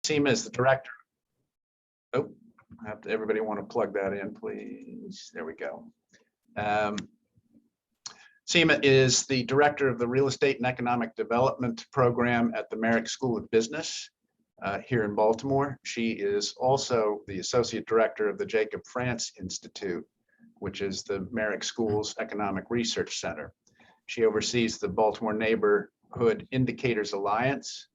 Seema is the director. Oh, everybody want to plug that in, please. There we go. Seema is the director of the Real Estate and Economic Development Program at the Merrick School of Business here in Baltimore. She is also the associate director of the Jacob France Institute, which is the Merrick School's Economic Research Center. She oversees the Baltimore Neighborhood Indicators Alliance,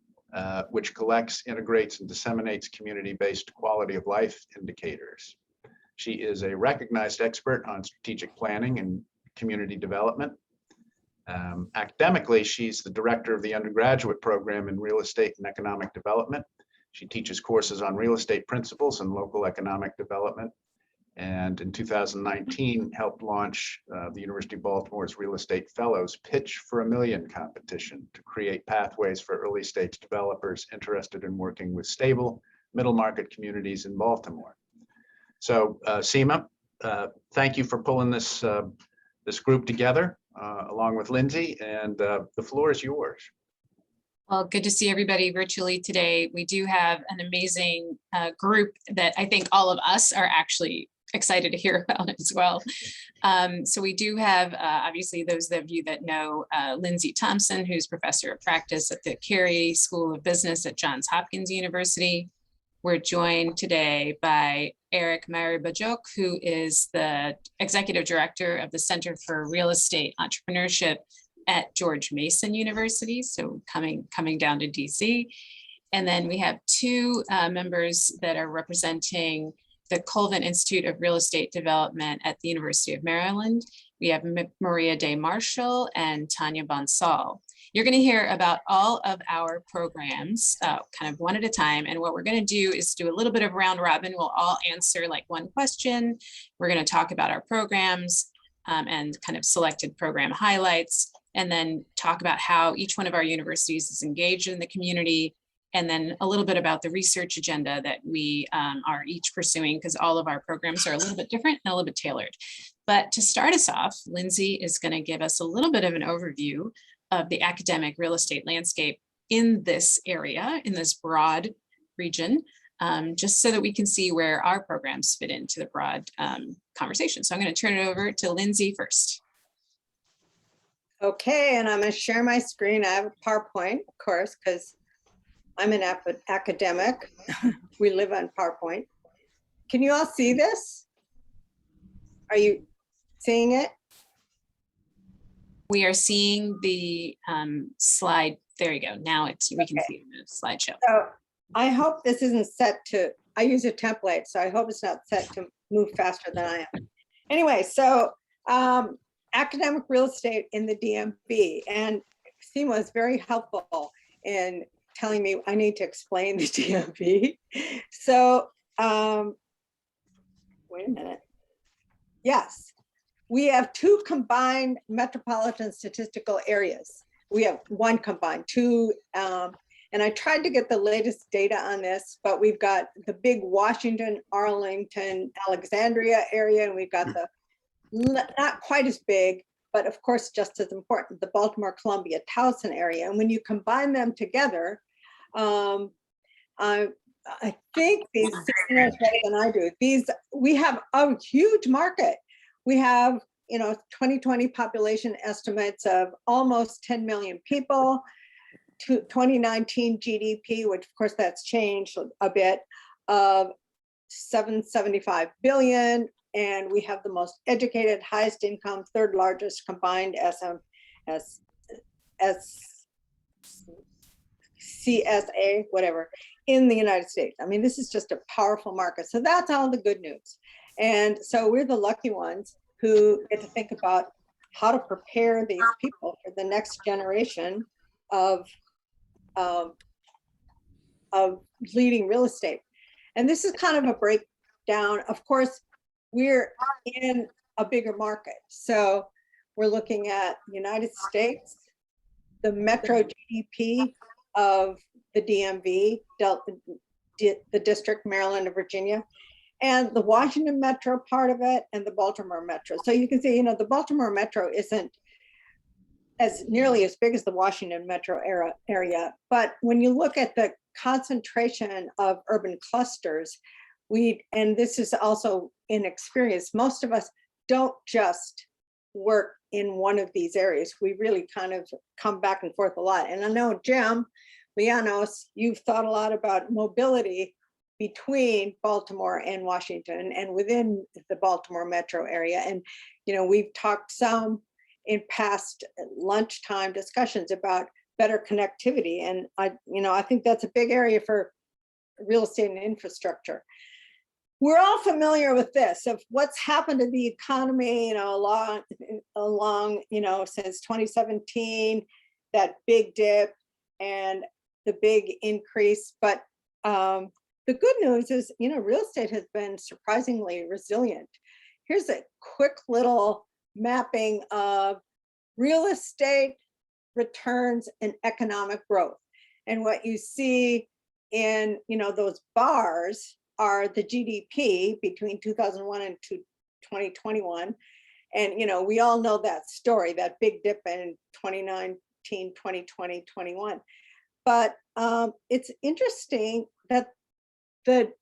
which collects, integrates, and disseminates community-based quality of life indicators. She is a recognized expert on strategic planning and community development. Academically, she's the director of the undergraduate program in real estate and economic development. She teaches courses on real estate principles and local economic development. And in 2019, helped launch the University of Baltimore's Real Estate Fellows Pitch for $1 Million competition to create pathways for early stage developers interested in working with stable middle market communities in Baltimore. So Seema, thank you for pulling this group together along with Lindsay, and the floor is yours. Well, good to see everybody virtually today. We do have an amazing group that I think all of us are actually excited to hear about as well. So we do have, obviously, those of you that know Lindsay Thompson, who's professor of practice at the Carey School of Business at Johns Hopkins University. We're joined today by Eric Maribajok, who is the executive director of the Center for Real Estate Entrepreneurship at George Mason University, so coming down to DC. And then we have two members that are representing the Colvin Institute of Real Estate Development at the University of Maryland. We have Maria Day Marshall and Tanya Bonsall. You're going to hear about all of our programs kind of one at a time. And what we're going to do is do a little bit of round robin. We'll all answer like one question. We're going to talk about our programs and kind of selected program highlights, and then talk about how each one of our universities is engaged in the community, and then a little bit about the research agenda that we are each pursuing, because all of our programs are a little bit different and a little bit tailored. But to start us off, Lindsay is going to give us a little bit of an overview of the academic real estate landscape in this area, in this broad region, just so that we can see where our programs fit into the broad conversation. So I'm going to turn it over to Lindsay first. Okay, and I'm going to share my screen. I have a PowerPoint, of course, because I'm an academic. We live on PowerPoint. Can you all see this? Are you seeing it? We are seeing the slide. There you go. Now we can see the slideshow. So I hope this isn't set to, I use a template, so I hope it's not set to move faster than I am. Anyway, so academic real estate in the DMV, and Seema was very helpful in telling me I need to explain the DMV. So wait a minute. Yes, we have two combined metropolitan statistical areas. We have one combined, two, and I tried to get the latest data on this, but we've got the big Washington, Arlington, Alexandria area, and we've got the not quite as big, but of course just as important, the Baltimore, Columbia, Towson area. And when you combine them together, I think these better than I do. We have a huge market. We have, 2020 population estimates of almost 10 million people. 2019 GDP, which of course that's changed a bit, of 775 billion. And we have the most educated, highest income, third largest combined CSA, whatever, in the United States. I mean, this is just a powerful market. So that's all the good news. And so we're the lucky ones who get to think about how to prepare these people for the next generation of leading real estate. And this is kind of a breakdown. Of course, we're in a bigger market. So we're looking at United States, the metro GDP of the DMV, the district, Maryland and Virginia, and the Washington metro part of it, and the Baltimore metro. So you can see, the Baltimore metro isn't as nearly as big as the Washington metro area. But when you look at the concentration of urban clusters, and this is also in experience, most of us don't just work in one of these areas. We really kind of come back and forth a lot. And I know, Jim Lianos, you've thought a lot about mobility between Baltimore and Washington and within the Baltimore metro area. And, we've talked some in past lunchtime discussions about better connectivity. And I think that's a big area for real estate and infrastructure. We're all familiar with this, of what's happened to the economy, along, since 2017, that big dip and the big increase. But the good news is, real estate has been surprisingly resilient. Here's a quick little mapping of real estate returns and economic growth. And what you see in, those bars are the GDP between 2001 and 2021. And, we all know that story, that big dip in 2019, 2020, 21. But it's interesting that the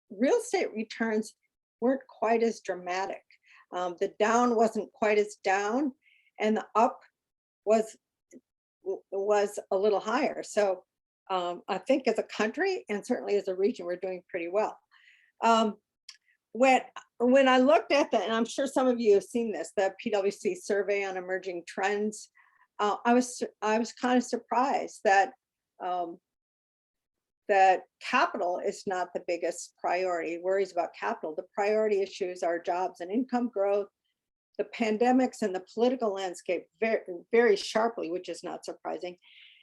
real estate returns weren't quite as dramatic. The down wasn't quite as down, and the up was a little higher. So I think as a country and certainly as a region, we're doing pretty well. When I looked at and I'm sure some of you have seen this, the PwC survey on emerging trends, I was kind of surprised that that capital is not the biggest priority. Worries about capital. The priority issues are jobs and income growth, the pandemics and the political landscape very, very sharply, which is not surprising,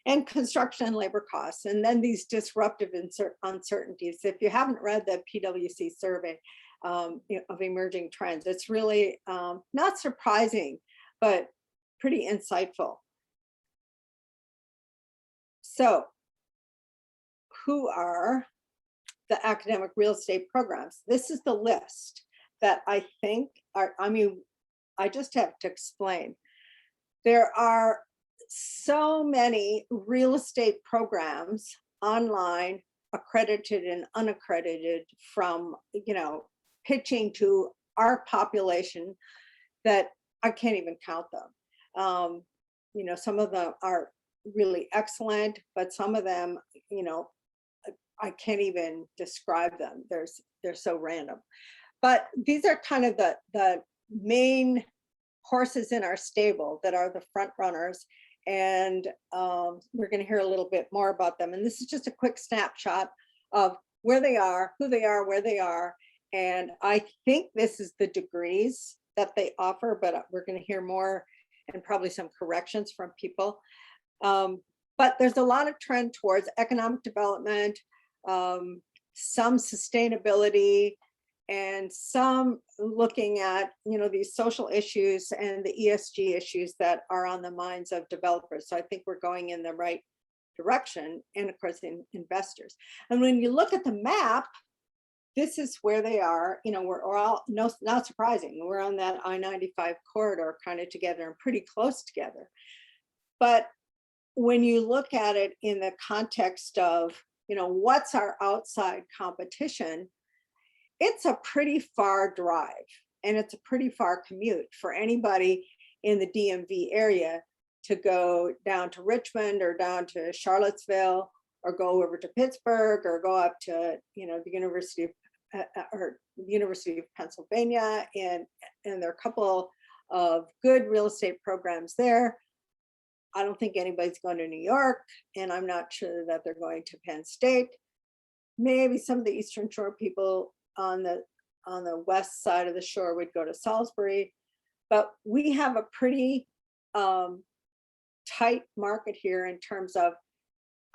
and construction and labor costs. And then these disruptive uncertainties. If you haven't read the PwC survey of emerging trends, it's really not surprising, but pretty insightful. So, who are the academic real estate programs? This is the list that I think are, I just have to explain. There are so many real estate programs online, accredited and unaccredited, from, pitching to our population, that I can't even count them. Some of them are really excellent, but some of them, I can't even describe them. They're so random. But these are kind of the main horses in our stable that are the front runners. And we're going to hear a little bit more about them. And this is just a quick snapshot of where they are, who they are, where they are. And I think this is the degrees that they offer, but we're going to hear more and probably some corrections from people. But there's a lot of trend towards economic development, some sustainability, and some looking at, these social issues and the ESG issues that are on the minds of developers. So I think we're going in the right direction, and of course, investors. And when you look at the map, this is where they are. We're all, not surprising, we're on that I-95 corridor kind of together and pretty close together. But when you look at it in the context of, what's our outside competition, it's a pretty far drive, and it's a pretty far commute for anybody in the DMV area to go down to Richmond or down to Charlottesville, or go over to Pittsburgh, or go up to, the University of Pennsylvania, and there are a couple of good real estate programs there. I don't think anybody's going to New York, and I'm not sure that they're going to Penn State. Maybe some of the Eastern Shore people on the west side of the shore would go to Salisbury, but we have a pretty tight market here in terms of,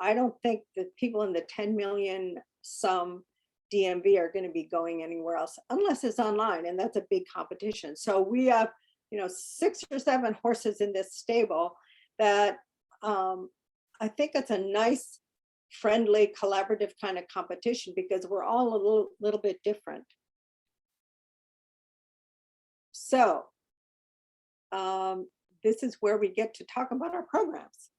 I don't think that people in the 10 million some DMV are going to be going anywhere else unless it's online, and that's a big competition. So we have, 6 or 7 horses in this stable that I think it's a nice, friendly, collaborative kind of competition, because we're all a little bit different. So this is where we get to talk about our programs.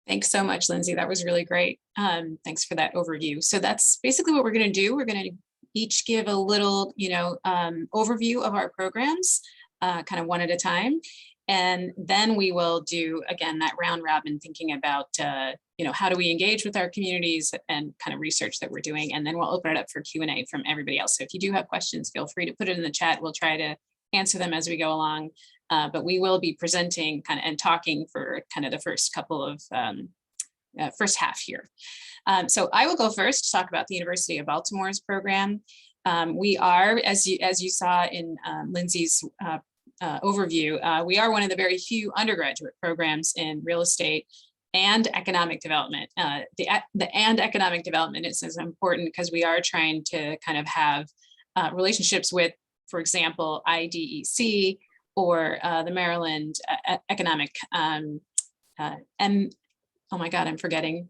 Thanks so much, Lindsay. That was really great. Thanks for that overview. So that's basically what we're going to do. We're going to each give a little, overview of our programs, kind of one at a time. And then we will do, again, that round robin, thinking about, how do we engage with our communities and kind of research that we're doing. And then we'll open it up for Q&A from everybody else. So if you do have questions, feel free to put it in the chat. We'll try to answer them as we go along. But we will be presenting and talking for kind of the first couple of first half here. So I will go first to talk about the University of Baltimore's program. We are, as you saw in Lindsay's overview, we are one of the very few undergraduate programs in real estate and economic development. The and economic development is important because we are trying to kind of have relationships with, for example, IDEC or the Maryland Economic oh my God, I'm forgetting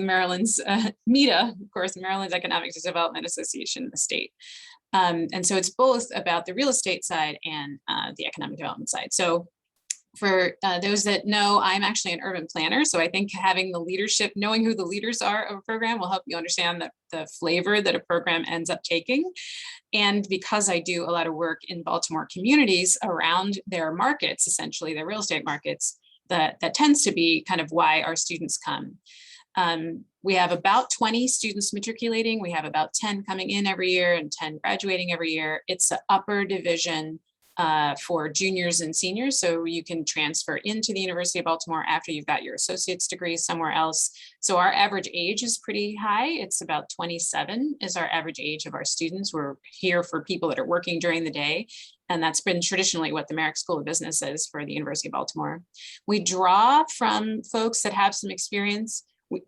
Maryland's MEDA, of course, Maryland's Economic Development Association in the state. And so it's both about the real estate side and the economic development side. So for those that know, I'm actually an urban planner. So I think having the leadership, knowing who the leaders are of a program will help you understand the flavor that a program ends up taking. And because I do a lot of work in Baltimore communities around their markets, essentially their real estate markets, that tends to be kind of why our students come. We have about 20 students matriculating. We have about 10 coming in every year and 10 graduating every year. It's an upper division for juniors and seniors. So you can transfer into the University of Baltimore after you've got your associate's degree somewhere else. So our average age is pretty high. It's about 27 is our average age of our students. We're here for people that are working during the day. And that's been traditionally what the Merrick School of Business is for the University of Baltimore. We draw from folks that have some experience.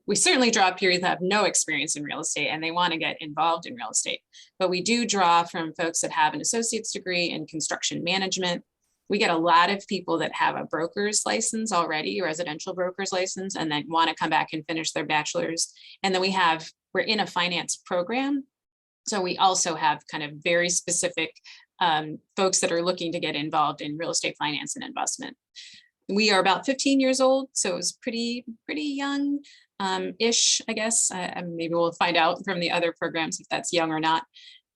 We certainly draw people that have no experience in real estate and they want to get involved in real estate. But we do draw from folks that have an associate's degree in construction management. We get a lot of people that have a broker's license already, a residential broker's license, and then want to come back and finish their bachelor's. And then we're in a finance program. So we also have kind of very specific folks that are looking to get involved in real estate finance and investment. We are about 15 years old, so it's pretty young ish, I guess. Maybe we'll find out from the other programs if that's young or not.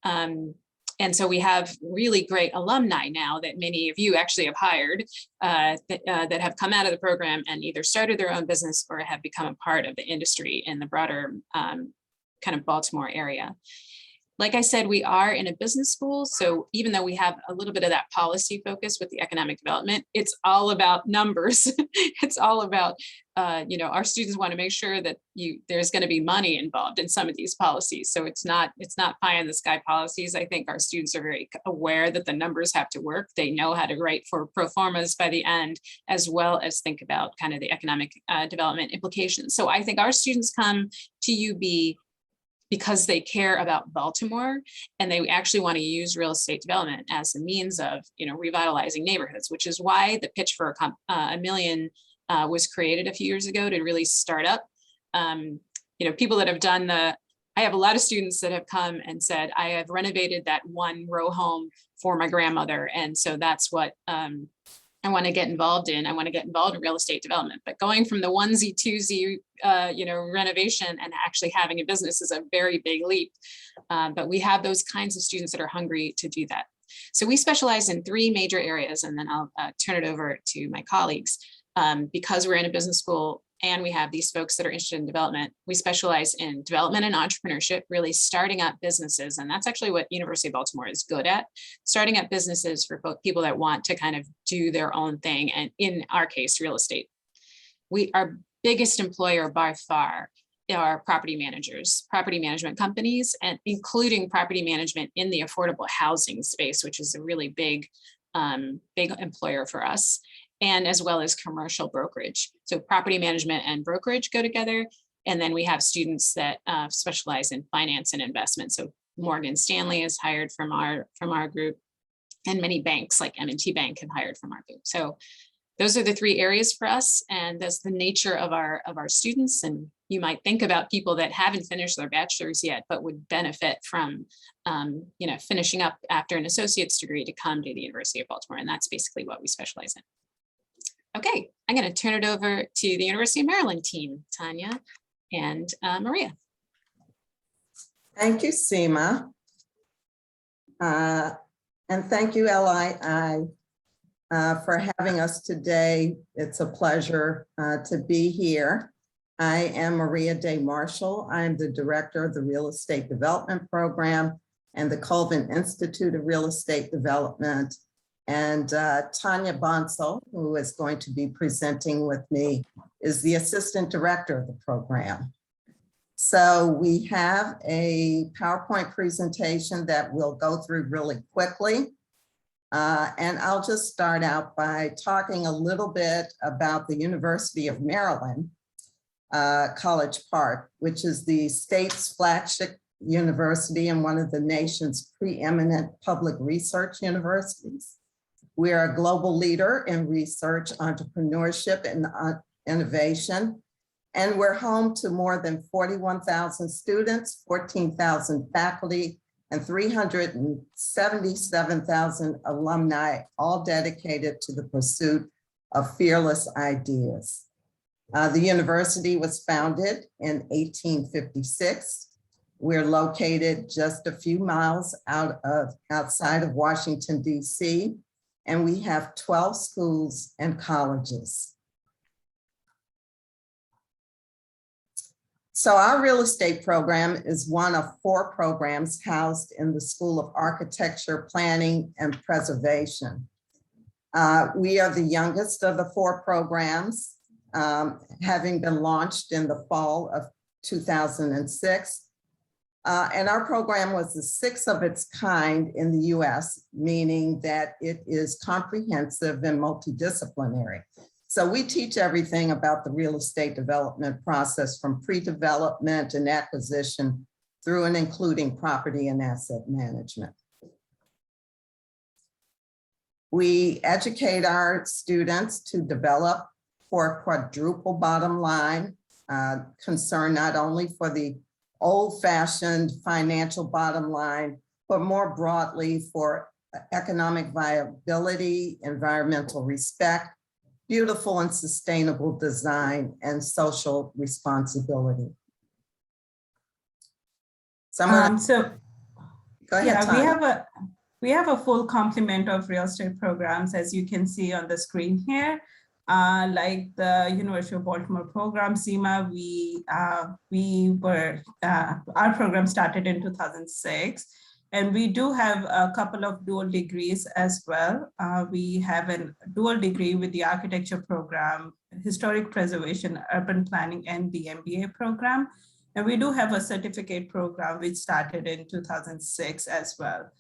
And so we have really great alumni now that many of you actually have hired that have come out of the program and either started their own business or have become a part of the industry in the broader kind of Baltimore area. Like I said, we are in a business school. So even though we have a little bit of that policy focus with the economic development, it's all about numbers. It's all about, our students want to make sure that there's going to be money involved in some of these policies. So it's not pie in the sky policies. I think our students are very aware that the numbers have to work. They know how to write for pro formas by the end, as well as think about kind of the economic development implications. So I think our students come to UB because they care about Baltimore and they actually want to use real estate development as a means of, revitalizing neighborhoods, which is why the pitch for a million was created a few years ago to really start up. People that have done I have a lot of students that have come and said, I have renovated that one row home for my grandmother. And so that's what I want to get involved in. I want to get involved in real estate development, but going from the onesie, twosie, renovation and actually having a business is a very big leap. But we have those kinds of students that are hungry to do that. So we specialize in 3 major areas, and then I'll turn it over to my colleagues. Because we're in a business school and we have these folks that are interested in development, we specialize in development and entrepreneurship, really starting up businesses. And that's actually what University of Baltimore is good at, starting up businesses for people that want to kind of do their own thing. And in our case, real estate. Our biggest employer by far are property managers, property management companies, and including property management in the affordable housing space, which is a really big employer for us, and as well as commercial brokerage. So property management and brokerage go together. And then we have students that specialize in finance and investment. So Morgan Stanley is hired from our group, and many banks like M&T Bank have hired from our group. So those are the 3 areas for us, and that's the nature of our students. And you might think about people that haven't finished their bachelor's yet, but would benefit from, finishing up after an associate's degree to come to the University of Baltimore. And that's basically what we specialize in. Okay, I'm going to turn it over to the University of Maryland team, Tanya and Maria. Thank you, Seema. And thank you, LAI, for having us today. It's a pleasure to be here. I am Maria Day Marshall. I'm the director of the Real Estate Development Program and the Colvin Institute of Real Estate Development. And Tanya Bonsall, who is going to be presenting with me, is the assistant director of the program. So we have a PowerPoint presentation that we'll go through really quickly. And I'll just start out by talking a little bit about the University of Maryland, College Park, which is the state's flagship university and one of the nation's preeminent public research universities. We are a global leader in research, entrepreneurship, and innovation. And we're home to more than 41,000 students, 14,000 faculty, and 377,000 alumni, all dedicated to the pursuit of fearless ideas. The university was founded in 1856. We're located just a few miles outside of Washington, D.C., and we have 12 schools and colleges. So our real estate program is one of 4 programs housed in the School of Architecture, Planning, and Preservation. We are the youngest of the 4 programs, having been launched in the fall of 2006. And our program was the 6th of its kind in the US, meaning that it is comprehensive and multidisciplinary. So we teach everything about the real estate development process from pre-development and acquisition through and including property and asset management. We educate our students to develop for a quadruple bottom line, concern not only for the old-fashioned financial bottom line, but more broadly for economic viability, environmental respect, beautiful and sustainable design, and social responsibility. So I'm gonna, go ahead, yeah, Tanya. we have a full complement of real estate programs, as you can see on the screen here. Like the University of Baltimore program, Seema, our program started in 2006. And we do have a couple of dual degrees as well. We have a dual degree with the architecture program, historic preservation, urban planning, and the MBA program. And we do have a certificate program which started in 2006 as well.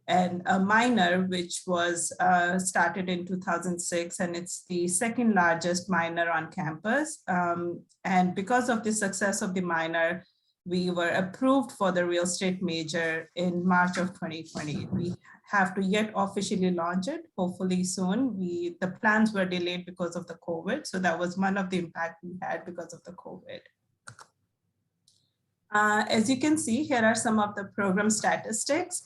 And a minor, which was started in 2006, and it's the 2nd largest minor on campus. And because of the success of the minor, we were approved for the real estate major in March of 2020. We have to yet officially launch it, hopefully soon. The plans were delayed because of the COVID. So that was one of the impact we had because of the COVID. As you can see, here are some of the program statistics.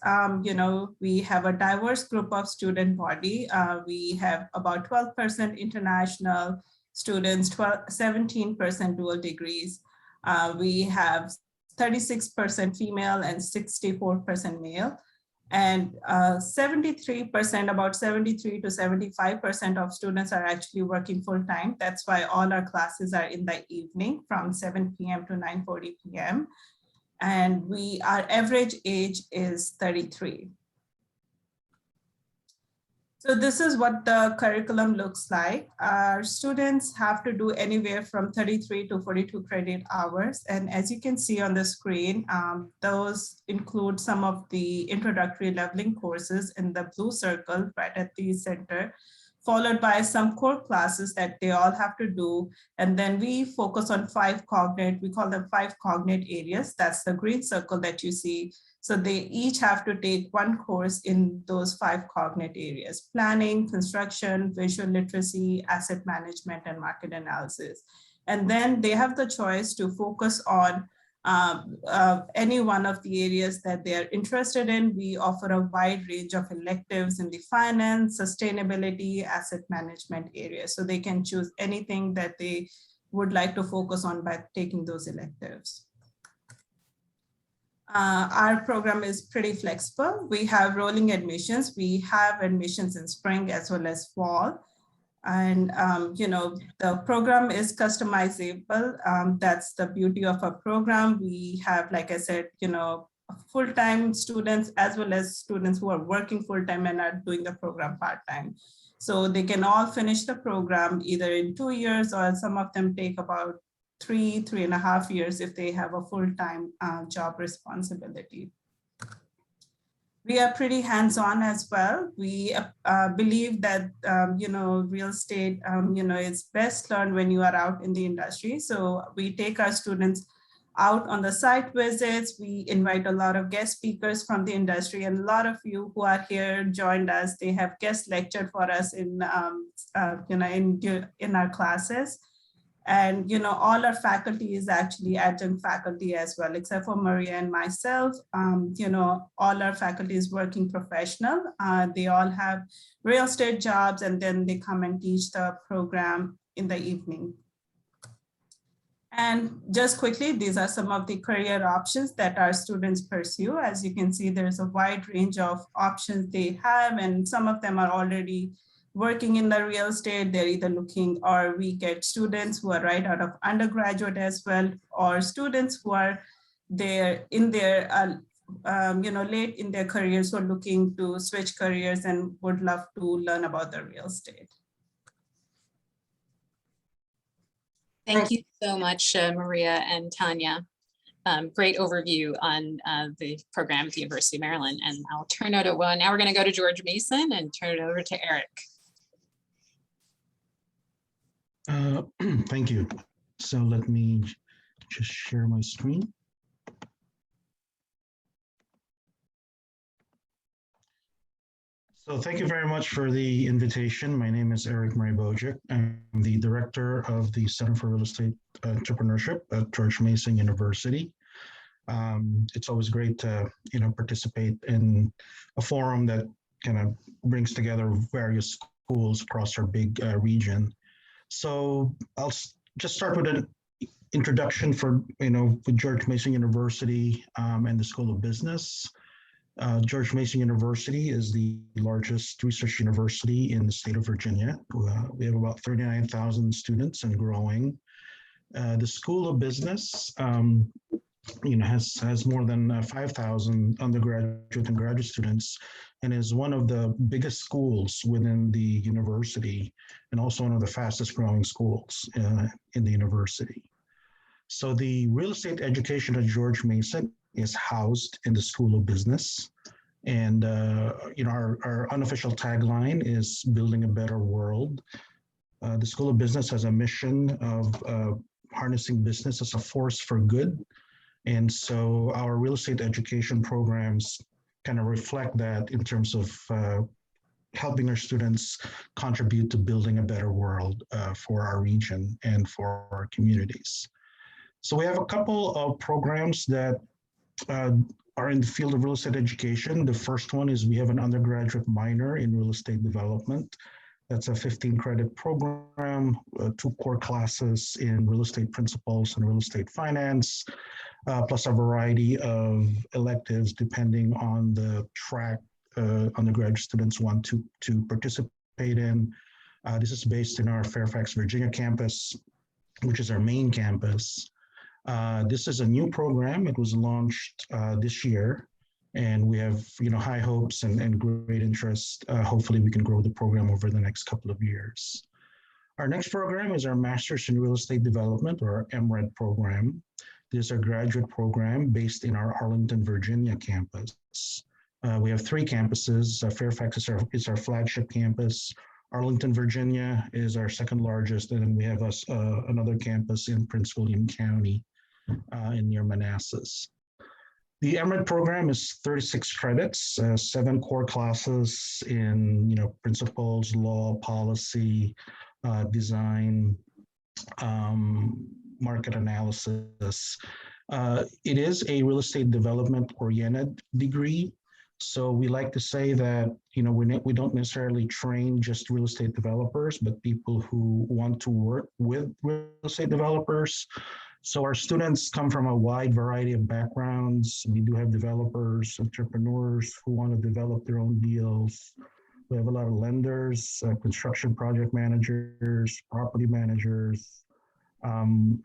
We have a diverse group of student body. We have about 12% international students, 17% dual degrees. We have 36% female and 64% male. And 73%, about 73 to 75% of students are actually working full time. That's why all our classes are in the evening from 7 p.m. to 9:40 p.m. And our average age is 33. So this is what the curriculum looks like. Our students have to do anywhere from 33 to 42 credit hours. And as you can see on the screen, those include some of the introductory leveling courses in the blue circle right at the center, followed by some core classes that they all have to do. And then we focus on 5 cognate, we call them 5 cognate areas. That's the green circle that you see. So they each have to take 1 course in those 5 cognate areas: planning, construction, visual literacy, asset management, and market analysis. And then they have the choice to focus on any one of the areas that they are interested in. We offer a wide range of electives in the finance, sustainability, asset management area. So they can choose anything that they would like to focus on by taking those electives. Our program is pretty flexible. We have rolling admissions. We have admissions in spring as well as fall. And, the program is customizable. That's the beauty of our program. We have, like I said, full-time students as well as students who are working full-time and are doing the program part-time. So they can all finish the program either in 2 years, or some of them take about 3.5 years if they have a full-time job responsibility. We are pretty hands-on as well. We believe that, real estate, is best learned when you are out in the industry. So we take our students out on the site visits. We invite a lot of guest speakers from the industry, and a lot of you who are here joined us. They have guest lectured for us in our classes. And, all our faculty is actually adjunct faculty as well, except for Maria and myself. All our faculty is working professional. They all have real estate jobs, and then they come and teach the program in the evening. And just quickly, these are some of the career options that our students pursue. As you can see, there's a wide range of options they have, and some of them are already working in the real estate. They're either looking, or we get students who are right out of undergraduate as well, or students who are there in their, late in their careers, who are looking to switch careers and would love to learn about the real estate. Thank you so much, Maria and Tanya. Great overview on the program at the University of Maryland. And I'll turn it over. Now we're going to go to George Mason and turn it over to Eric. Thank you. So let me just share my screen. So thank you very much for the invitation. My name is Eric Murray-Bojic. I'm the director of the Center for Real Estate Entrepreneurship at George Mason University. It's always great to participate in a forum that kind of brings together various schools across our big region. So I'll just start with an introduction for, with George Mason University and the School of Business. George Mason University is the largest research university in the state of Virginia. We have about 39,000 students and growing. The School of Business, has more than 5,000 undergraduate and graduate students, and is one of the biggest schools within the university, and also one of the fastest growing schools in the university. So the real estate education at George Mason is housed in the School of Business. And our unofficial tagline is building a better world. The School of Business has a mission of harnessing business as a force for good. And so our real estate education programs kind of reflect that in terms of helping our students contribute to building a better world for our region and for our communities. So we have a couple of programs that are in the field of real estate education. The first one is we have an undergraduate minor in real estate development. That's a 15-credit program, 2 core classes in real estate principles and real estate finance, plus a variety of electives depending on the track undergraduate students want to participate in. This is based in our Fairfax, Virginia campus, which is our main campus. This is a new program. It was launched this year, and we have high hopes and great interest. Hopefully we can grow the program over the next couple of years. Our next program is our Master's in Real Estate Development, or our MRED program. This is our graduate program based in our Arlington, Virginia campus. We have 3 campuses. Fairfax is our flagship campus. Arlington, Virginia is our second largest, and then we have another campus in Prince William County in near Manassas. The MRED program is 36 credits, 7 core classes in principles, law, policy, design, market analysis. It is a real estate development oriented degree. So we like to say that, we don't necessarily train just real estate developers, but people who want to work with real estate developers. So our students come from a wide variety of backgrounds. We do have developers, entrepreneurs who want to develop their own deals. We have a lot of lenders, construction project managers, property managers, and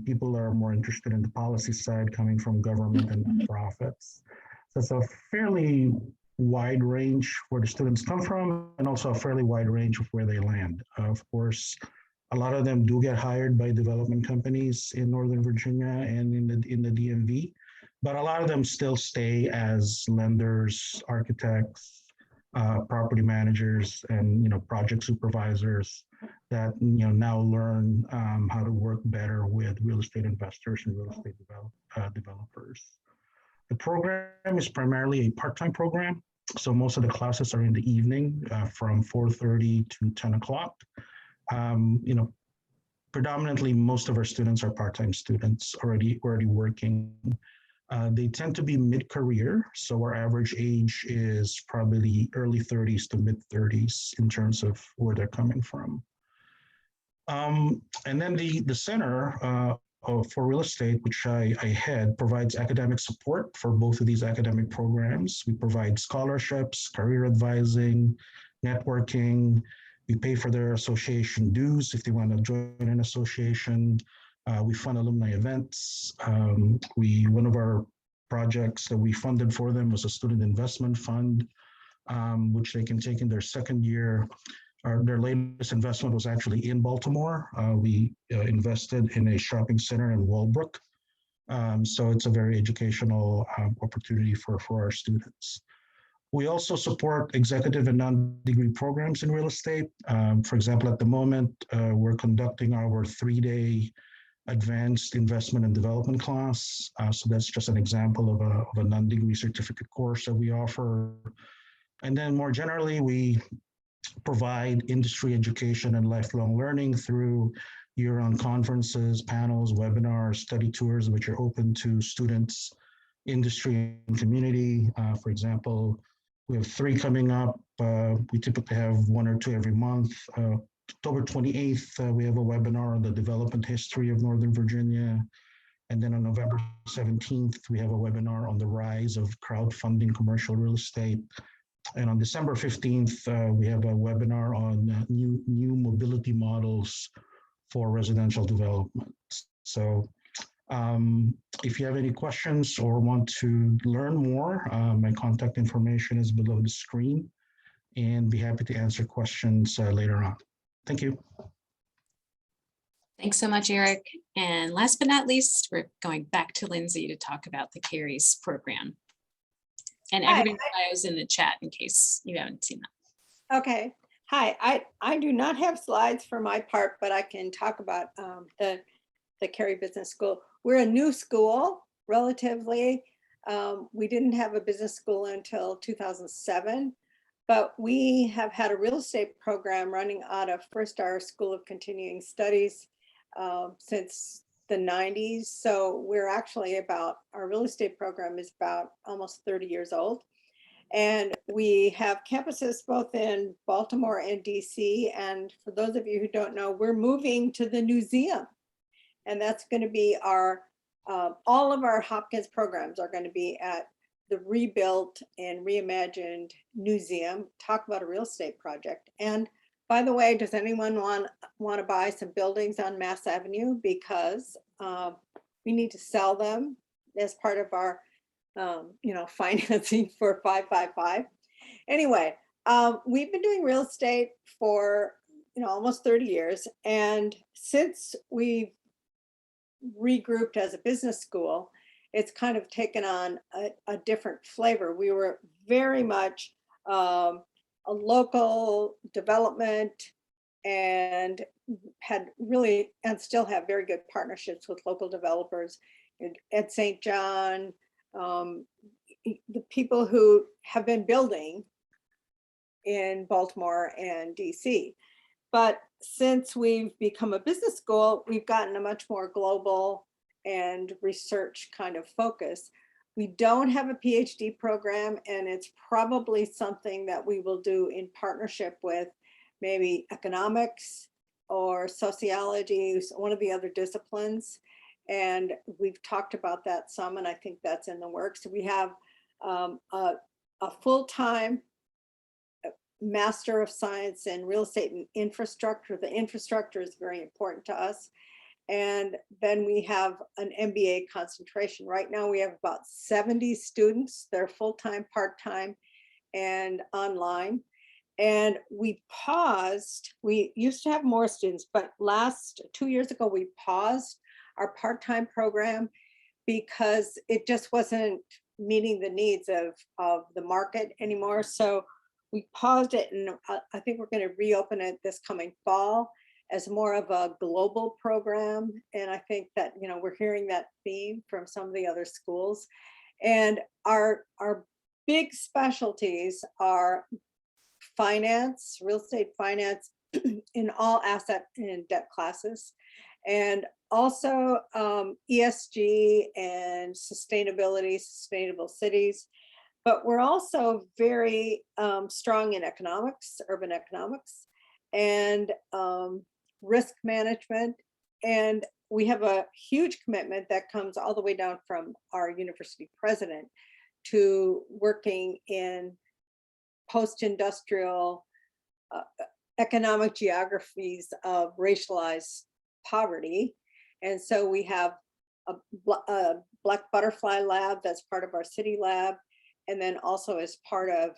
people are more interested in the policy side coming from government and nonprofits. So it's a fairly wide range where the students come from, and also a fairly wide range of where they land. Of course, a lot of them do get hired by development companies in Northern Virginia and in the DMV, but a lot of them still stay as lenders, architects, property managers, and project supervisors that now learn how to work better with real estate investors and real estate developers. The program is primarily a part-time program, so most of the classes are in the evening from 4:30 to 10 o'clock. Predominantly, most of our students are part-time students already working. They tend to be mid-career, so our average age is probably early 30s to mid-30s in terms of where they're coming from. And then the Center for Real Estate, which I head, provides academic support for both of these academic programs. We provide scholarships, career advising, networking. We pay for their association dues if they want to join an association. We fund alumni events. One of our projects that we funded for them was a student investment fund, which they can take in their second year. Their latest investment was actually in Baltimore. We invested in a shopping center in Walbrook. So it's a very educational opportunity for our students. We also support executive and non-degree programs in real estate. For example, at the moment, we're conducting our 3-day advanced investment and development class. So that's just an example of a non-degree certificate course that we offer. And then more generally, we provide industry education and lifelong learning through year-round conferences, panels, webinars, study tours, which are open to students, industry, and community. For example, we have 3 coming up. We typically have 1 or 2 every month. October 28th, we have a webinar on the development history of Northern Virginia. And then on November 17th, we have a webinar on the rise of crowdfunding commercial real estate. And on December 15th, we have a webinar on new mobility models for residential development. So if you have any questions or want to learn more, my contact information is below the screen, and be happy to answer questions later on. Thank you. Thanks so much, Eric. And last but not least, we're going back to Lindsay to talk about the CARES program. And everybody's bios in the chat in case you haven't seen that. Okay. Hi, I do not have slides for my part, but I can talk about the Cary Business School. We're a new school, relatively. We didn't have a business school until 2007, but we have had a real estate program running out of First Star School of Continuing Studies since the 90s. So we're actually our real estate program is about almost 30 years old. And we have campuses both in Baltimore and DC. And for those of you who don't know, we're moving to the museum. And that's going to be all of our Hopkins programs are going to be at the rebuilt and reimagined museum. Talk about a real estate project. And by the way, does anyone want to buy some buildings on Mass Avenue? Because we need to sell them as part of our financing for 555. Anyway, we've been doing real estate for almost 30 years. And since we've regrouped as a business school, it's kind of taken on a different flavor. We were very much a local development and had really, and still have very good partnerships with local developers at St. John, the people who have been building in Baltimore and DC. But since we've become a business school, we've gotten a much more global and research kind of focus. We don't have a PhD program, and it's probably something that we will do in partnership with maybe economics or sociology, one of the other disciplines. And we've talked about that some, and I think that's in the works. We have a full-time Master of Science in Real Estate and Infrastructure. The infrastructure is very important to us. And then we have an MBA concentration. Right now we have about 70 students. They're full-time, part-time, and online. And we paused, we used to have more students, but 2 years ago, we paused our part-time program because it just wasn't meeting the needs of the market anymore. So we paused it, and I think we're going to reopen it this coming fall as more of a global program. And I think that, you know, we're hearing that theme from some of the other schools. And our big specialties are finance, real estate finance in all asset and debt classes, and also ESG and sustainability, sustainable cities. But we're also very strong in economics, urban economics, and risk management. And we have a huge commitment that comes all the way down from our university president to working in post-industrial economic geographies of racialized poverty. And so we have a Black Butterfly Lab that's part of our city lab, and then also as part of,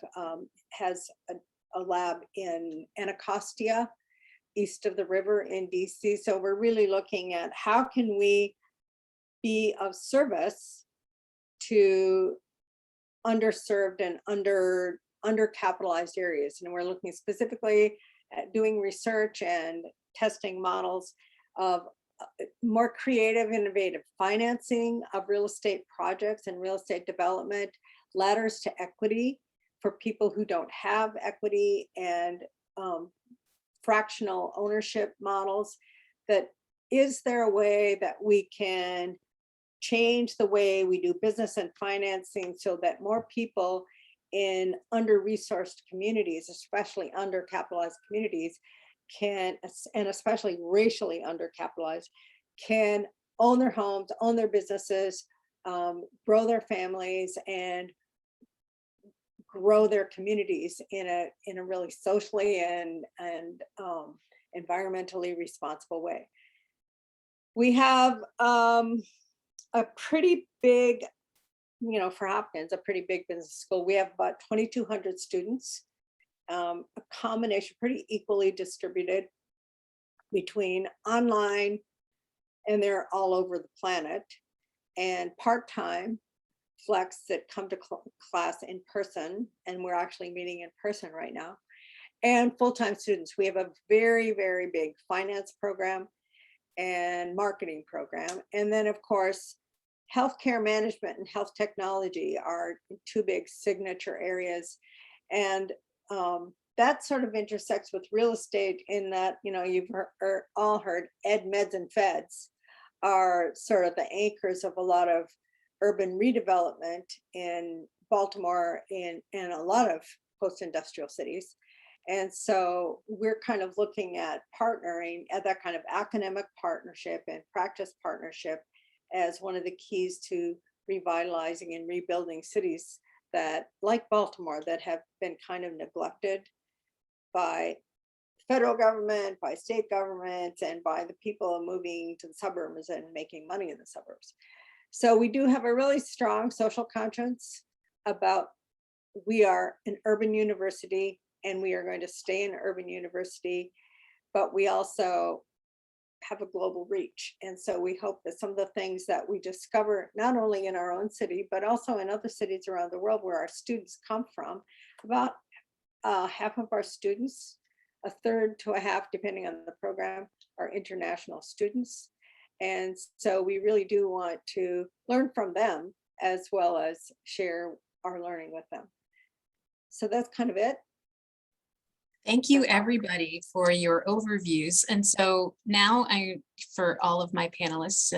has a lab in Anacostia, east of the river in DC. So we're really looking at how can we be of service to underserved and undercapitalized areas. And we're looking specifically at doing research and testing models of more creative, innovative financing of real estate projects and real estate development, ladders to equity for people who don't have equity, and fractional ownership models. That is there a way that we can change the way we do business and financing so that more people in under-resourced communities, especially undercapitalized communities, can, and especially racially undercapitalized, can own their homes, own their businesses, grow their families, and grow their communities in a really socially and environmentally responsible way. We have a pretty big, you know, for Hopkins, a pretty big business school. We have about 2,200 students, a combination, pretty equally distributed between online, and they're all over the planet, and part-time flex that come to class in person, and we're actually meeting in person right now, and full-time students. We have a very, very big finance program and marketing program. And then of course, healthcare management and health technology are two big signature areas. And that sort of intersects with real estate in that, you know, you've all heard ed, meds, and feds are sort of the anchors of a lot of urban redevelopment in Baltimore and a lot of post-industrial cities. And so we're kind of looking at partnering at that kind of academic partnership and practice partnership as one of the keys to revitalizing and rebuilding cities that, like Baltimore, that have been kind of neglected by federal government, by state governments, and by the people moving to the suburbs and making money in the suburbs. So we do have a really strong social conscience about, we are an urban university and we are going to stay an urban university, but we also have a global reach. And so we hope that some of the things that we discover, not only in our own city, but also in other cities around the world where our students come from, about half of our students, a third to a half, depending on the program, are international students. And so we really do want to learn from them as well as share our learning with them. So that's kind of it. Thank you, everybody, for your overviews. And so now for all of my panelists,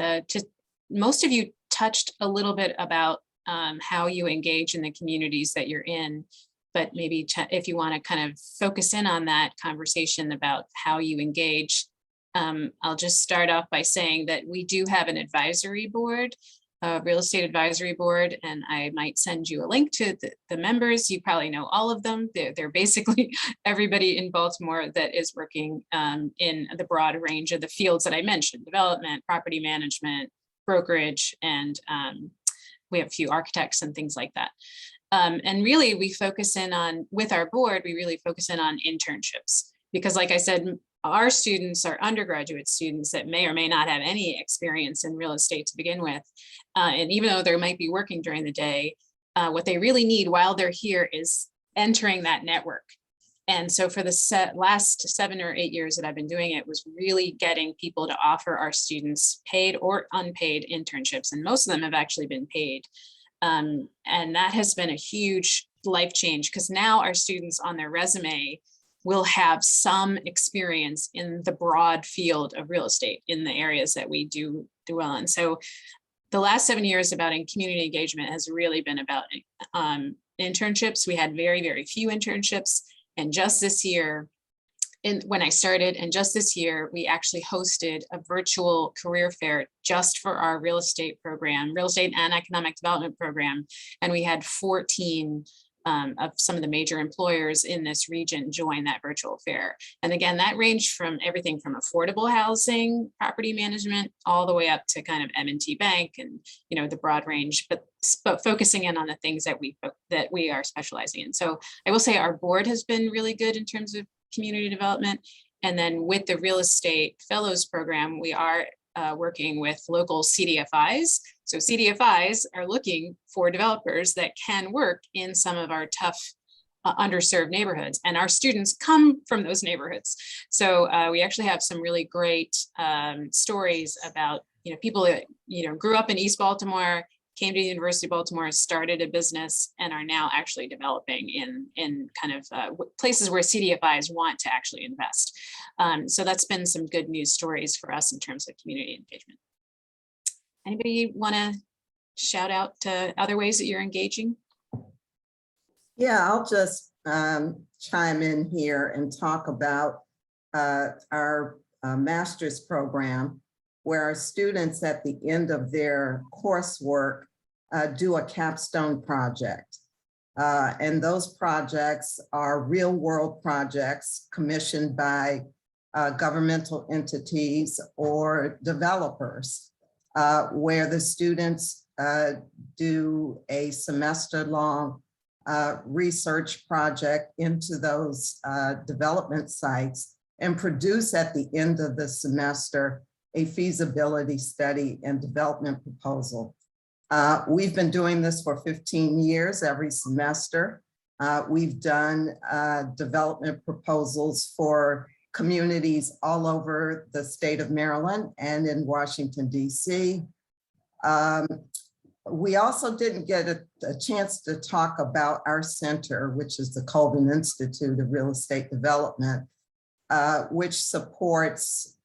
most of you touched a little bit about how you engage in the communities that you're in, but maybe if you want to kind of focus in on that conversation about how you engage, I'll just start off by saying that we do have an advisory board, real estate advisory board, and I might send you a link to the members. You probably know all of them. They're basically everybody in Baltimore that is working in the broad range of the fields that I mentioned: development, property management, brokerage, and we have a few architects and things like that. And really we focus in on, with our board, we really focus in on internships, because like I said, our students are undergraduate students that may or may not have any experience in real estate to begin with. And even though they might be working during the day, what they really need while they're here is entering that network. And so for the last 7 or 8 years that I've been doing it, was really getting people to offer our students paid or unpaid internships. And most of them have actually been paid. And that has been a huge life change, because now our students on their resume will have some experience in the broad field of real estate in the areas that we do well in. So the last 7 years about community engagement has really been about internships. We had very, very few internships. And just this year, when I started, and just this year, we actually hosted a virtual career fair just for our real estate program, real estate and economic development program. And we had 14 of some of the major employers in this region join that virtual fair. And again, that ranged from everything from affordable housing, property management, all the way up to kind of M&T Bank and, you know, the broad range, but focusing in on the things that we are specializing in. So I will say our board has been really good in terms of community development. And then with the real estate fellows program, we are working with local CDFIs. So CDFIs are looking for developers that can work in some of our tough underserved neighborhoods, and our students come from those neighborhoods. So we actually have some really great stories about, you know, people that, you know, grew up in East Baltimore, came to the University of Baltimore, started a business, and are now actually developing in kind of places where CDFIs want to actually invest. So that's been some good news stories for us in terms of community engagement. Anybody want to shout out to other ways that you're engaging? Yeah, I'll just chime in here and talk about our master's program, where our students at the end of their coursework do a capstone project. And those projects are real world projects commissioned by governmental entities or developers, where the students do a semester-long research project into those development sites and produce at the end of the semester a feasibility study and development proposal. We've been doing this for 15 years every semester. We've done development proposals for communities all over the state of Maryland and in Washington, D.C. We also didn't get a chance to talk about our center, which is the Colvin Institute of Real Estate Development, which supports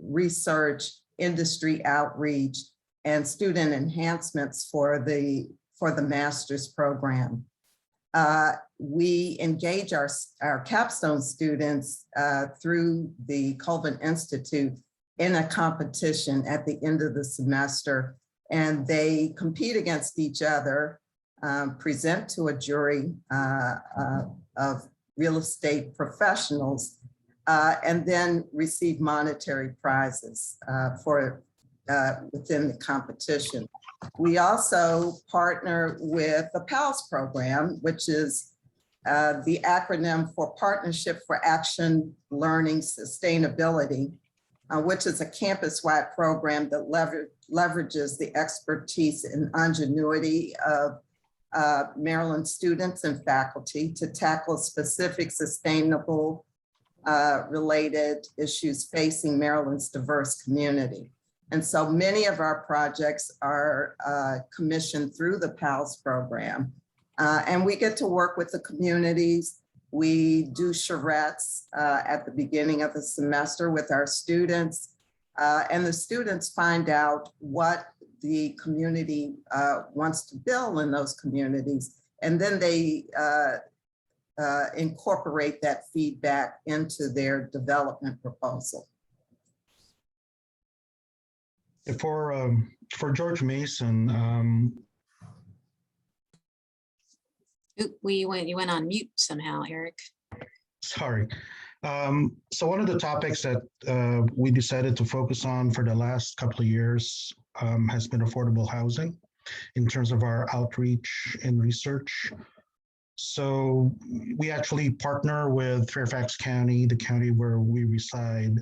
research, industry outreach, and student enhancements for the master's program. We engage our capstone students through the Colvin Institute in a competition at the end of the semester, and they compete against each other, present to a jury of real estate professionals, and then receive monetary prizes within the competition. We also partner with the PALS program, which is the acronym for Partnership for Action, Learning, Sustainability, which is a campus-wide program that leverages the expertise and ingenuity of Maryland students and faculty to tackle specific sustainable related issues facing Maryland's diverse community. And so many of our projects are commissioned through the PALS program. And we get to work with the communities We do charrettes at the beginning of the semester with our students. And the students find out what the community wants to build in those communities. And then they incorporate that feedback into their development proposal. For George Mason, Oop, you went on mute somehow, Eric. sorry. So one of the topics that we decided to focus on for the last couple of years has been affordable housing in terms of our outreach and research. So we actually partner with Fairfax County, the county where we reside,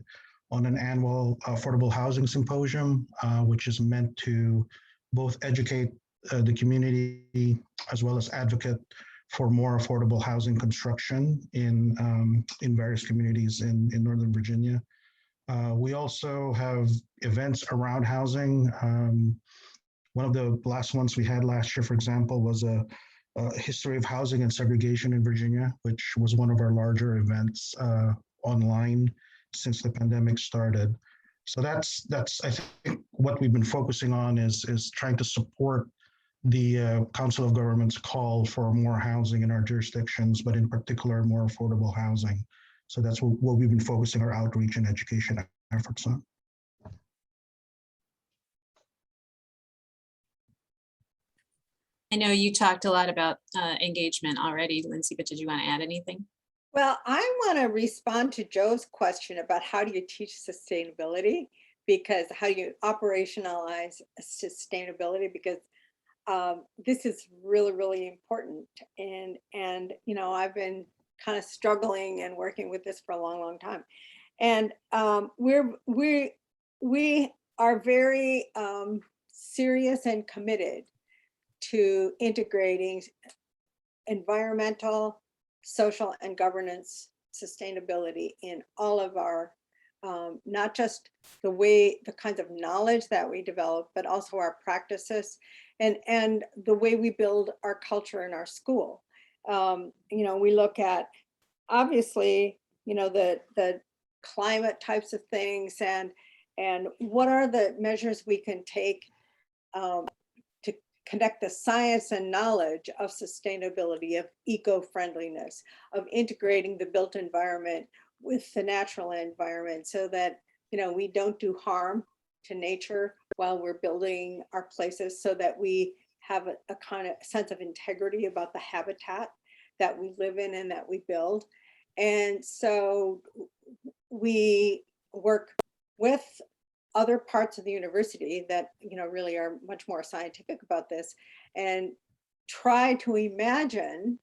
on an annual affordable housing symposium, which is meant to both educate the community as well as advocate for more affordable housing construction in various communities in Northern Virginia. We also have events around housing. One of the last ones we had last year, for example, was a history of housing and segregation in Virginia, which was one of our larger events online since the pandemic started. So that's I think what we've been focusing on is trying to support the Council of Governments call for more housing in our jurisdictions, but in particular, more affordable housing. So that's what we've been focusing our outreach and education efforts on. I know you talked a lot about engagement already, Lindsay, but did you want to add anything? Well, I want to respond to Joe's question about how do you teach sustainability, because how do you operationalize sustainability, because this is really, really important. And you know, I've been kind of struggling and working with this for a long, long time. And we are very serious and committed to integrating environmental, social, and governance sustainability in all of our, not just the kinds of knowledge that we develop, but also our practices and the way we build our culture in our school. You know, we look at, obviously, you know, the climate types of things and what are the measures we can take to connect the science and knowledge of sustainability, of eco-friendliness, of integrating the built environment with the natural environment so that, you know, we don't do harm to nature while we're building our places, so that we have a kind of sense of integrity about the habitat that we live in and that we build. And so we work with other parts of the university that, you know, really are much more scientific about this and try to imagine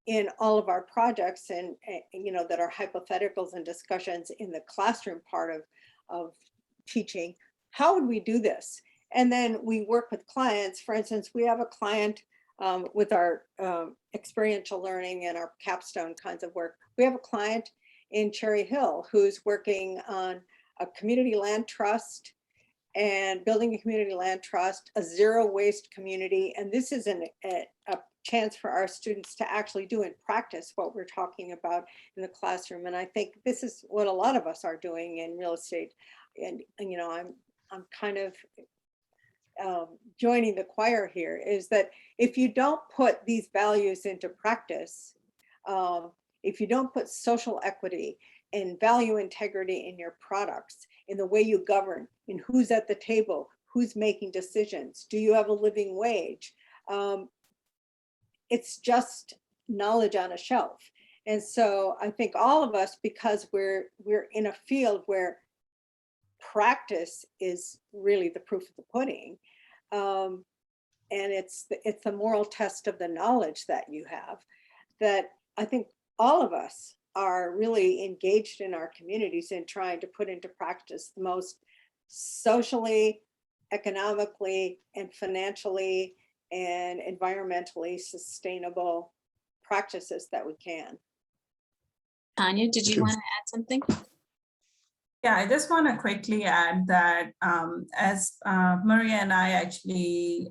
in all of our projects and, you know, that are hypotheticals and discussions in the classroom part of teaching, how would we do this? And then we work with clients. For instance, we have a client with our experiential learning and our capstone kinds of work. We have a client in Cherry Hill who's working on a community land trust and building a community land trust, a zero waste community. And this is a chance for our students to actually do in practice what we're talking about in the classroom. And I think this is what a lot of us are doing in real estate. And you know, I'm kind of joining the choir here, is that if you don't put these values into practice, if you don't put social equity and value integrity in your products, in the way you govern, in who's at the table, who's making decisions, do you have a living wage? It's just knowledge on a shelf. And so I think all of us, because we're in a field where practice is really the proof of the pudding, and it's the moral test of the knowledge that you have, that I think all of us are really engaged in our communities in trying to put into practice the most socially, economically, and financially and environmentally sustainable practices that we can. Tanya, did you want to add something? Yeah, I just want to quickly add that as Maria and I actually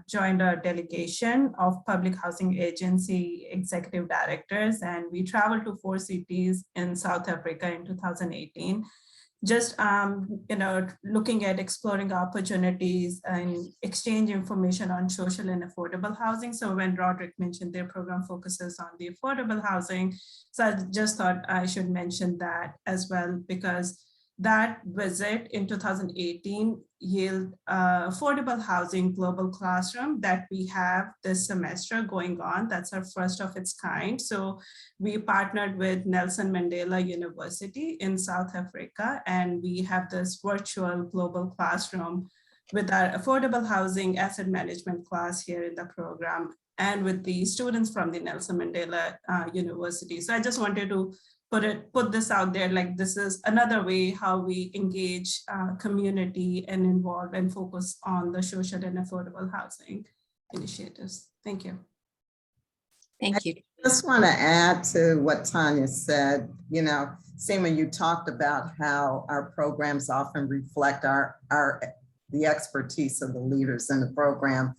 joined a delegation of Public Housing Agency executive directors, and we traveled to 4 cities in South Africa in 2018. Just looking at exploring opportunities and exchange information on social and affordable housing. So when Roderick mentioned their program focuses on the affordable housing, so I just thought I should mention that as well, because that visit in 2018 yielded affordable housing global classroom that we have this semester going on. That's our first of its kind. So we partnered with Nelson Mandela University in South Africa, and we have this virtual global classroom with our affordable housing asset management class here in the program, and with the students from the Nelson Mandela University. So I just wanted to put this out there, like this is another way how we engage community and involve and focus on the social and affordable housing initiatives. Thank you. Thank you. I just want to add to what Tanya said. Seema, you talked about how our programs often reflect the expertise of the leaders in the program.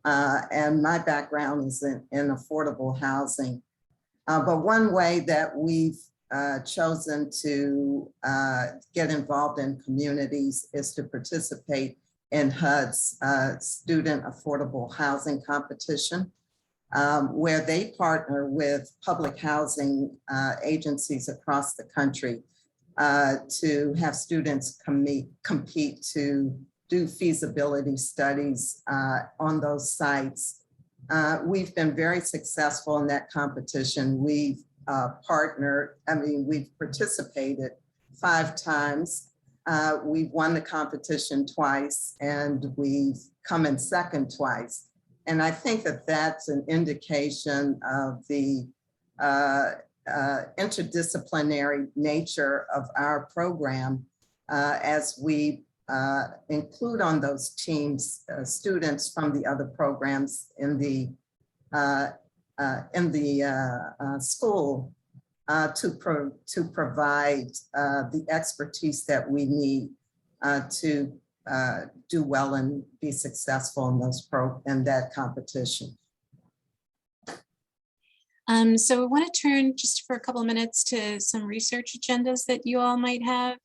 And my background is in affordable housing. But one way that we've chosen to get involved in communities is to participate in HUD's Student Affordable Housing Competition, where they partner with public housing agencies across the country to have students compete to do feasibility studies on those sites. We've been very successful in that competition. We've we've participated 5 times. We've won the competition twice, and we've come in second twice. And I think that that's an indication of the interdisciplinary nature of our program as we include on those teams students from the other programs in the school to provide the expertise that we need to do well and be successful in that competition. So I want to turn just for a couple of minutes to some research agendas that you all might have.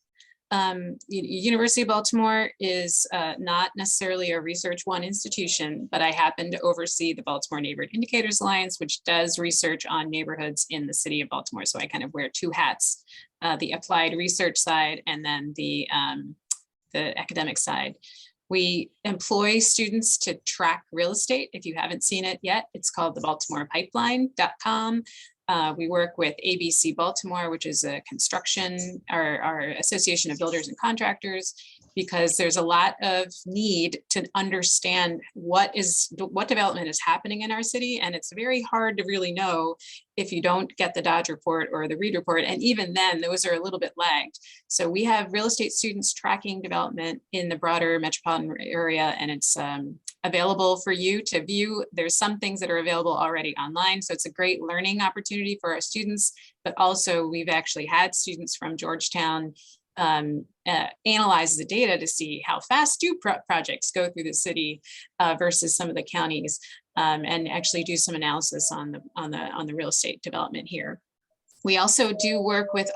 University of Baltimore is not necessarily a Research One institution, but I happen to oversee the Baltimore Neighborhood Indicators Alliance, which does research on neighborhoods in the city of Baltimore. So I kind of wear 2 hats, the applied research side and then the academic side. We employ students to track real estate. If you haven't seen it yet, it's called the BaltimorePipeline.com. We work with ABC Baltimore, which is a construction, our Association of Builders and Contractors, because there's a lot of need to understand what development is happening in our city. And it's very hard to really know if you don't get the Dodge report or the Reed report. And even then, those are a little bit lagged. So we have real estate students tracking development in the broader metropolitan area, and it's available for you to view. There's some things that are available already online. So it's a great learning opportunity for our students, but also we've actually had students from Georgetown analyze the data to see how fast do projects go through the city versus some of the counties, and actually do some analysis on the real estate development here. We also do work with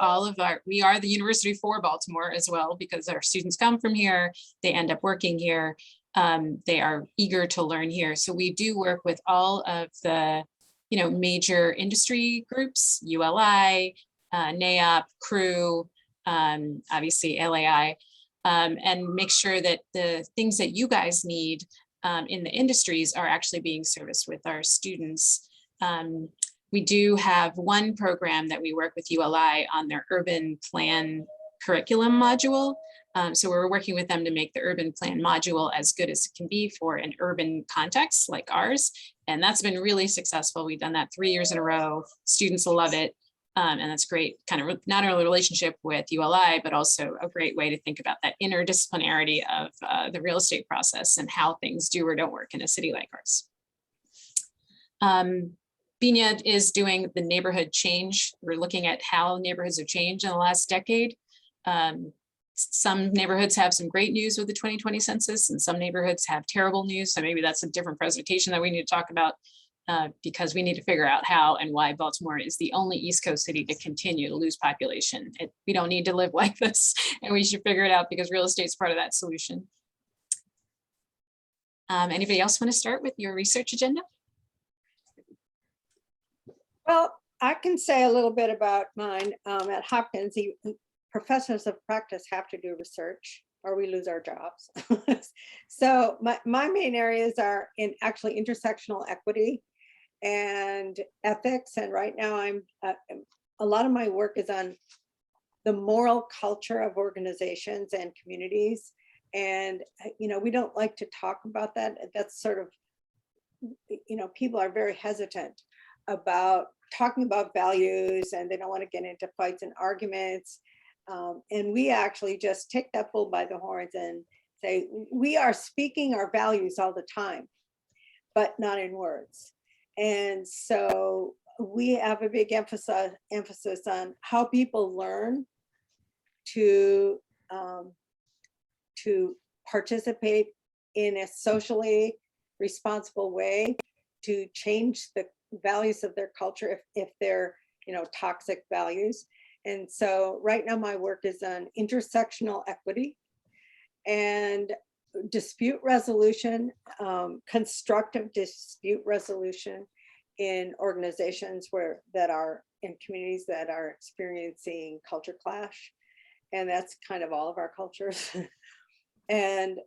we are the University for Baltimore as well, because our students come from here, they end up working here, they are eager to learn here. So we do work with all of the major industry groups, ULI, NAIOP, CREW, obviously LAI, and make sure that the things that you guys need in the industries are actually being serviced with our students. We do have one program that we work with ULI on their urban plan curriculum module. So we're working with them to make the urban plan module as good as it can be for an urban context like ours. And that's been really successful. We've done that 3 years in a row. Students love it. And that's great, kind of not only a relationship with ULI, but also a great way to think about that interdisciplinarity of the real estate process and how things do or don't work in a city like ours. BNED is doing the neighborhood change. We're looking at how neighborhoods have changed in the last decade. Some neighborhoods have some great news with the 2020 census, and some neighborhoods have terrible news. So maybe that's a different presentation that we need to talk about, because we need to figure out how and why Baltimore is the only East Coast city to continue to lose population. We don't need to live like this, and we should figure it out, because real estate's part of that solution. Anybody else want to start with your research agenda? Well, I can say a little bit about mine. At Hopkins, professors of practice have to do research or we lose our jobs. So my main areas are in actually intersectional equity and ethics. And right now a lot of my work is on the moral culture of organizations and communities. And, we don't like to talk about that. That's sort of, people are very hesitant about talking about values, and they don't want to get into fights and arguments. And we actually just take that bull by the horns and say, we are speaking our values all the time, but not in words. And so we have a big emphasis on how people learn to participate in a socially responsible way, to change the values of their culture if they're, toxic values. And so right now my work is on intersectional equity and dispute resolution, constructive dispute resolution in organizations that are in communities that are experiencing culture clash. And that's kind of all of our cultures. And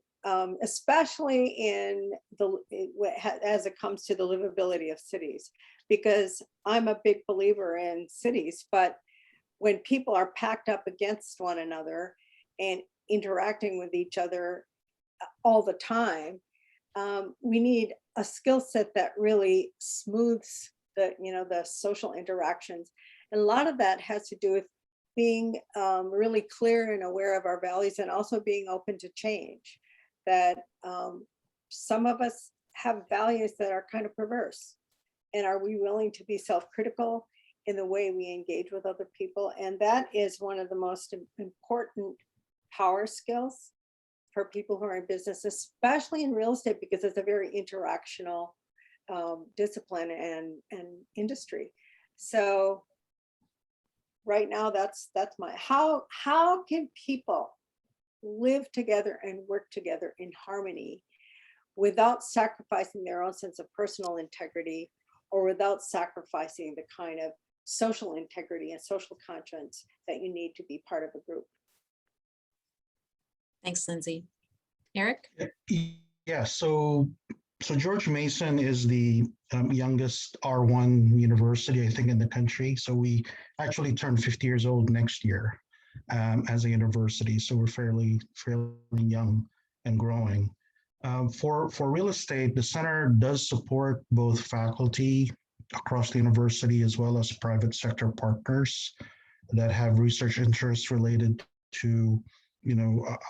especially as it comes to the livability of cities, because I'm a big believer in cities, but when people are packed up against one another and interacting with each other all the time, we need a skill set that really smooths the social interactions. And a lot of that has to do with being really clear and aware of our values, and also being open to change. That some of us have values that are kind of perverse, and are we willing to be self-critical in the way we engage with other people? And that is one of the most important power skills for people who are in business, especially in real estate, because it's a very interactional discipline and industry. So right now, that's my, how can people live together and work together in harmony without sacrificing their own sense of personal integrity, or without sacrificing the kind of social integrity and social conscience that you need to be part of a group? Thanks, Lindsay. Eric? Yeah, so George Mason is the youngest R1 university, I think, in the country. So we actually turned 50 years old next year as a university. So we're fairly young and growing. For real estate, the center does support both faculty across the university as well as private sector partners that have research interests related to,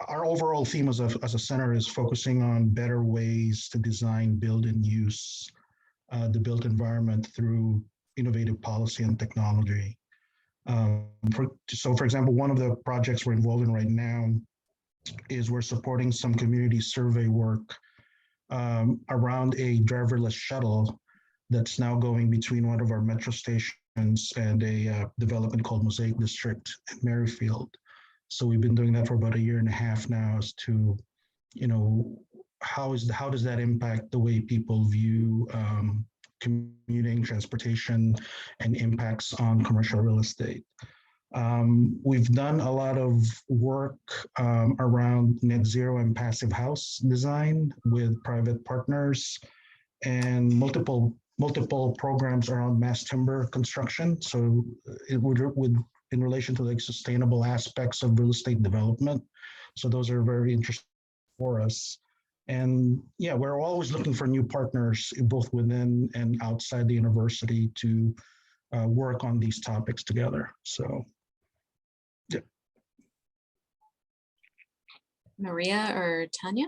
our overall theme as a center is focusing on better ways to design, build, and use the built environment through innovative policy and technology. For example, one of the projects we're involved in right now is we're supporting some community survey work around a driverless shuttle that's now going between one of our metro stations and a development called Mosaic District in Merrifield. So we've been doing that for about 1.5 years now, as to, how does that impact the way people view commuting, transportation, and impacts on commercial real estate. We've done a lot of work around net zero and passive house design with private partners, and multiple programs around mass timber construction. So it would in relation to like sustainable aspects of real estate development. So those are very interesting for us. And yeah, we're always looking for new partners, both within and outside the university, to work on these topics together. So, yeah. Maria or Tanya?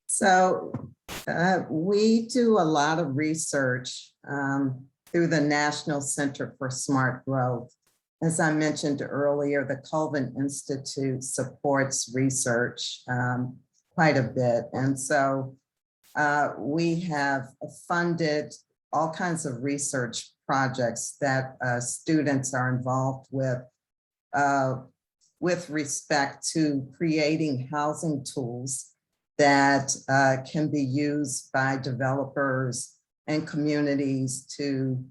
So we do a lot of research through the National Center for Smart Growth. As I mentioned earlier, the Colvin Institute supports research quite a bit. And so we have funded all kinds of research projects that students are involved with respect to creating housing tools that can be used by developers and communities to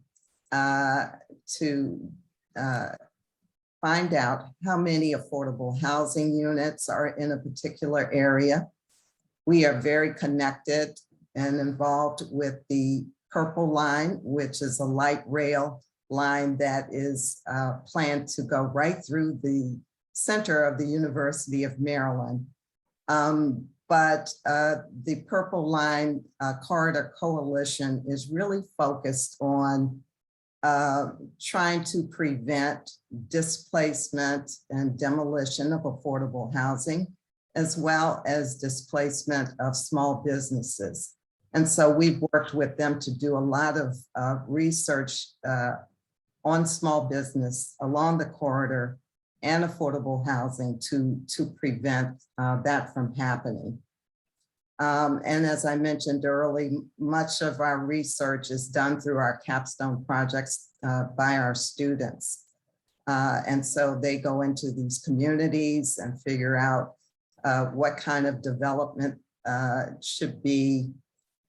find out how many affordable housing units are in a particular area. We are very connected and involved with the Purple Line, which is a light rail line that is planned to go right through the center of the University of Maryland. But the Purple Line Corridor Coalition is really focused on trying to prevent displacement and demolition of affordable housing, as well as displacement of small businesses. And so we've worked with them to do a lot of research on small business along the corridor and affordable housing to prevent that from happening. And as I mentioned earlier, much of our research is done through our capstone projects by our students. And so they go into these communities and figure out what kind of development should be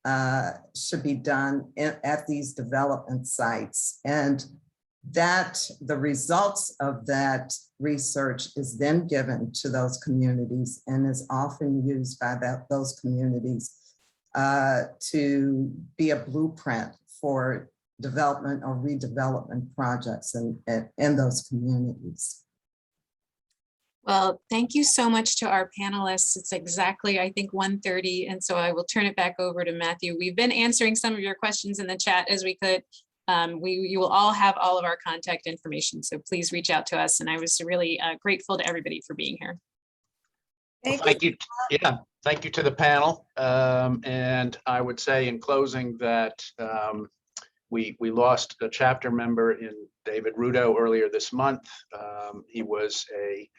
done at these development sites. And that the results of that research is then given to those communities and is often used by those communities to be a blueprint for development or redevelopment projects in those communities. Well, thank you so much to our panelists. It's exactly, I think, 1:30, and so I will turn it back over to Matthew. We've been answering some of your questions in the chat as we could. You will all have all of our contact information, so please reach out to us. And I was really grateful to everybody for being here. Thank you. Yeah, thank you to the panel. And I would say in closing that we lost a chapter member in David Rudo earlier this month. He was a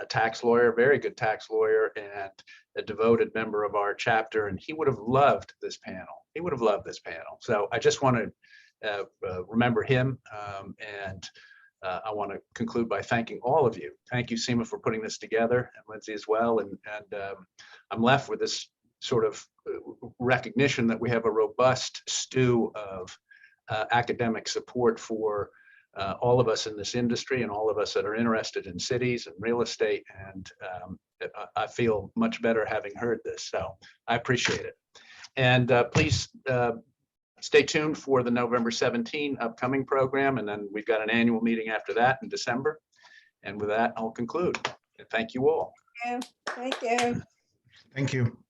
tax lawyer, very good tax lawyer, and a devoted member of our chapter, and he would have loved this panel. He would have loved this panel. So I just want to remember him, and I want to conclude by thanking all of you. Thank you, Seema, for putting this together, and Lindsay as well. And I'm left with this sort of recognition that we have a robust stew of academic support for all of us in this industry and all of us that are interested in cities and real estate. And I feel much better having heard this. So I appreciate it. And please stay tuned for the November 17 upcoming program. And then we've got an annual meeting after that in December. And with that, I'll conclude. Thank you all. Thank you. Thank you.